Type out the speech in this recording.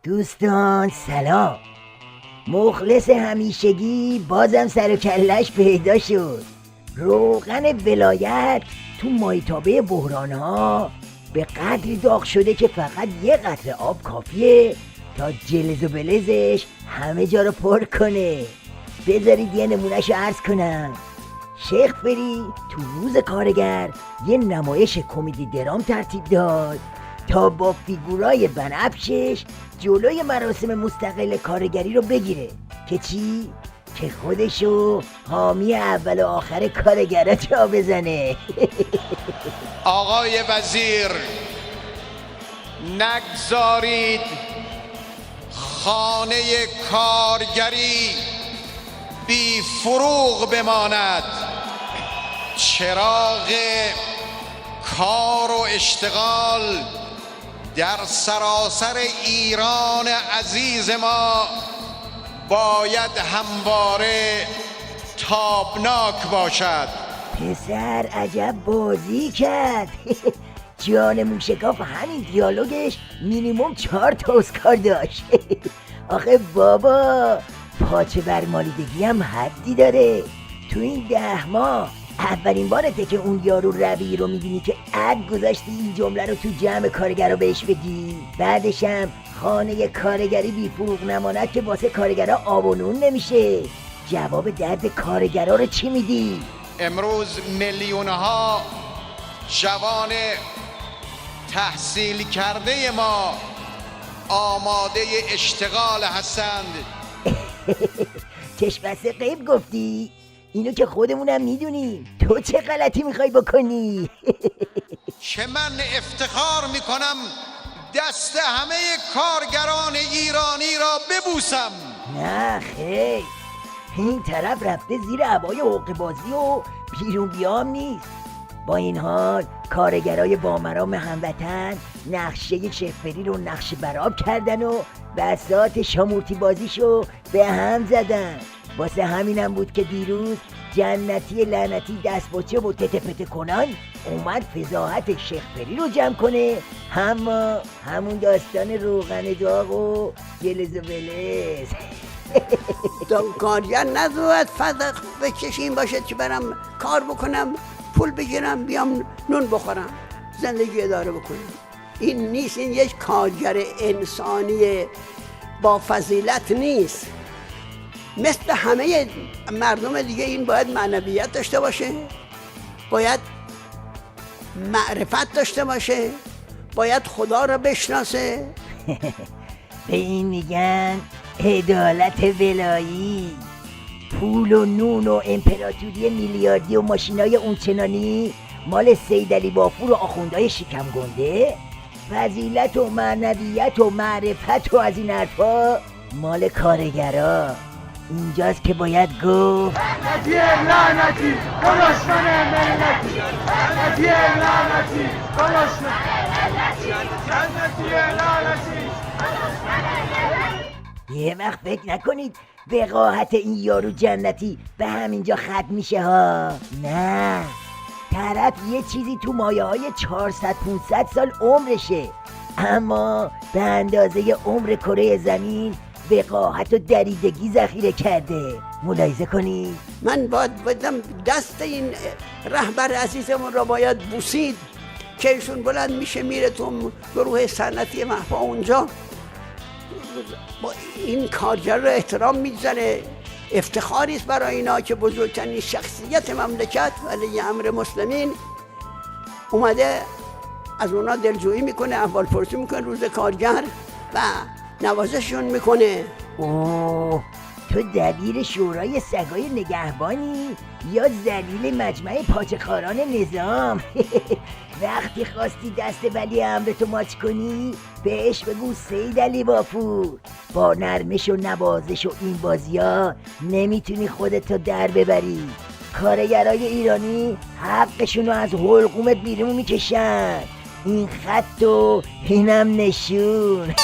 دوستان سلام. مخلص همیشگی بازم سر و کلش پیدا شد. روغن ولایت تو مایتابه بحران ها به قدری داغ شده که فقط یه قطره آب کافیه تا جلز و بلزش همه جا رو پر کنه. بذارید یه نمونهشو عرض کنم. شیخ فری تو روز کارگر یه نمایش کمدی درام ترتیب داد تا با فیگورای بنفشش جلوی مراسم مستقل کارگری رو بگیره که چی؟ که خودشو حامی اول و آخر کارگرا جا بزنه. آقای وزیر، نگذارید خانه کارگری بی فروغ بماند. چراغ کار و اشتغال در سراسر ایران عزیز ما باید همواره تابناک باشد. پسر عجب بازی کرد. جان موشکاف همین دیالوگش مینیموم 4 تا اسکار داشت. آخه بابا پاچه برمالیدگی هم حدی داره. تو این 10 ماه اولین بارته که اون یارو ربیعی رو میبینی که عد گذاشتی این جمله رو تو جمع کارگرها بهش بگی. بعدش هم خانه کارگری بی فروغ نماند که واسه کارگرها آب و نون نمیشه. جواب درد کارگرها رو چی میدی؟ امروز میلیونها جوان تحصیل کرده ما آماده اشتغال هستند. چشم بسته غیب گفتی؟ اینو که خودمونم میدونیم. تو چه غلطی میخوای بکنی؟ که من افتخار میکنم دست همه کارگران ایرانی را ببوسم. نه خیر، این طرف رفته زیر عبای حقه بازی و بیرون بیام نیست. با این حال کارگرای بامرام هموطن نقشه شفری رو نقشه براب کردن و بساط شامورتی بازیشو به هم زدن. واسه همینم بود که دیروز جنتی لعنتی دستباچه و تته کنان اومد فضاحت شیخ رو جمع کنه. اما همون داستان روغن داغ و گلز و بلز. کارگر ندوید فضا بکشیم باشد که برم کار بکنم پول بگیرم بیام نون بخورم زندگی اداره بکنم. این نیست. این یک کارگر انسانی با فضیلت نیست. مثل همه مردم دیگه این باید معنویت داشته باشه، باید معرفت داشته باشه، باید خدا را بشناسه. به این میگن عدالت ولایی. پول و نون و امپراتوری میلیاردی و ماشینای اونچنانی مال سید علی بافور و آخوندهای شکم گنده. فضیلت و معنویت و معرفت و از این حرفا مال کارگرا. اینجاست که باید گفت لعنتی لعنتی دشمن ملتی، لعنتی لعنتی دشمن ملتی، لعنتی لعنتی. یه وقت فکر نکنید وقاحت این یارو جنتی به همینجا ختم میشه ها. نه، طرف یه چیزی تو مایه های 400-500 سال عمرشه، اما به اندازه عمر کره زمین وقاحت و دریدگی ذخیره کرده. ملاحظه کنید. من باید دست این رهبر عزیزمون را باید بوسید که ایشون بلند میشه میره تو گروه صنعتی محفا اونجا با این کارگر را احترام میزنه. افتخاری است برای اینا که بزرگترین شخصیت مملکت ولی امر مسلمین اومده از اونا دلجویی میکنه، احوال پرسی میکنه روز کارگر و نوازششون میکنه. اوه، تو دبیر شورای سگای نگهبانی یا ذلیل مجمع پاچه‌خواران نظام؟ وقتی خواستی دست ولی امرتو ماچ کنی بهش بگو سید علی بافور، با نرمش و نوازش و این بازی‌ها نمیتونی خودتو در ببری. کارگرای ایرانی حقشونو از حلقومت بیرون میکشن. این خط و اینم نشون.